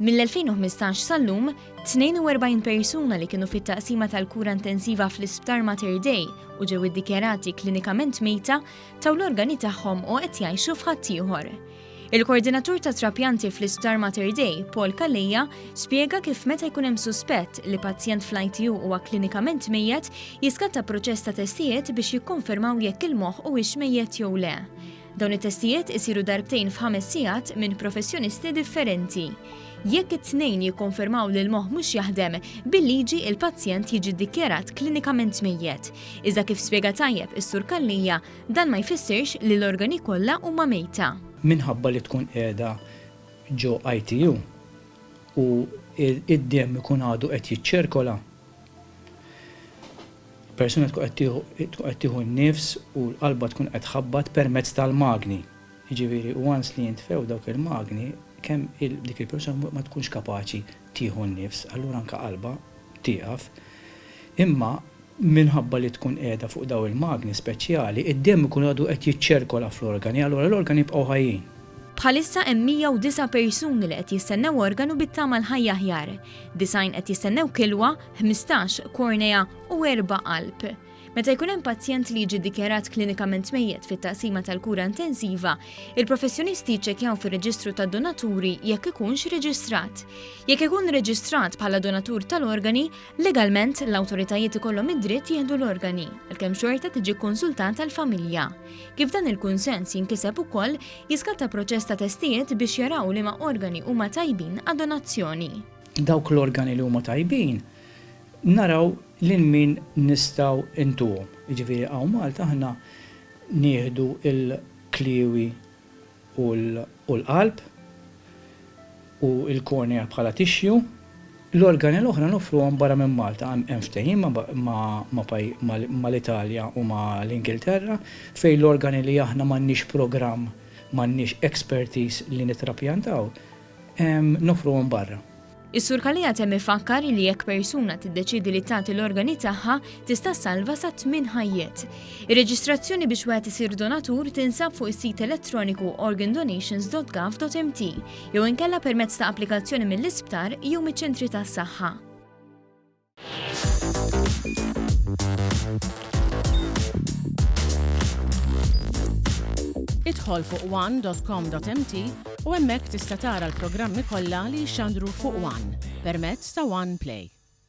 Mill-2015 sal-lum, 42 persuna li kienu fit-taqsima tal-kura intensiva fl-Isptar Mater Dei u ġew iddikjarati klinikament mejta taw l-organi tagħhom u qed jgħixu f'ħadd ieħor. Il-koordinatur ta' trapjanti fl-Isptar Mater Dei, Paul Kalleja, spjega kif meta jkun hemm suspett li pazjent fl-ITU huwa klinikament mejjed jiskatta proċess ta' testijiet biex jikkonfermaw jekk il-moħħ huwiex mejjed jew le. Dawn it-testijiet isiru darbtejn f'5 sigħat minn professjonisti differenti. Jekk it-tnejn jikkonfermaw li l-moħħ mhux jaħdem, bil-liġi il-pazjent jiġi ddikjarat klinikament mejjed. Iżda kif spjega tajjeb is-Sur Kalleja, dan ma jfissirx li l-organi kollha huma mejta. Minħabba li tkun qiegħda ġo ITU u id-dem ikun għadu qed jiċċirkola. Persuna tkun qed tieħu n-nifs u l-qalba tkun qed tħabbat permezz tal-magni. Jiġifieri once li jintfew dawk il-magni, kemm dik il-persuna ma tkunx kapaċi tieħu n-nifs, allura anke qalba tieqaf. Imma minħabba li tkun qiegħda fuq daw il-magni speċjali, id-demm ikun għadu qed jiċċerkola fl-organi, allura l-organi jibqgħu ħajjin. Bħalissa hemm 109 persuni li qed jistennew organu bit-tama l-ħajja aħjar. 90 qed jistennew kilwa, 15 kornea u 4 qalb. Meta jkun hemm pazjent li jiġi ddikjarat klinikament mejjed fit-taqsima tal-kura intensiva, il-professjonisti jċekkjaw fir-reġistru tad-donaturi jekk ikunx reġistrat. Jekk ikun reġistrat bħala donatur tal-organi, legalment l-awtoritajiet ikollhom id-dritt jieħdu l-organi, għalkemm xorta tiġi konsultat tal-familja. Kif dan il-kunsens jinkiseb ukoll, jiskatta proċess ta' testijiet biex jaraw li ma' organi huma tajbin għad-donazzjoni. Dawk l-organi li huma tajbin, naraw lil min nistgħu intuhom. Jiġifieri hawn Malta aħna nieħdu il-kliewi u l-qalb u l-kornea bħala tixju. L-organi l-oħra nofruhom barra minn Malta, hemm ftehim mal-Italja u mal-Ingilterra fejn l-organi li aħna m'għandniex programm, m'għandniex expertise li nittrapjantaw, nofruhom barra. Is-Sur Kalleja temm ifakkar li jekk persuna tiddeċiedi li tagħti l-organi tagħha tista' salva sa 8 ħajjiet. Ir-reġistrazzjoni biex wieħed isir donatur tinsab fuq is-sit elettroniku organdonations.gov.mt jew inkella permezz ta' applikazzjoni mill-isptar jew miċ-ċentri tas-saħħa. Idħol fuq one.com.mt u hemmhekk tista' tara l-programmi kollha li jxandru fuq One permezz ta' One Play.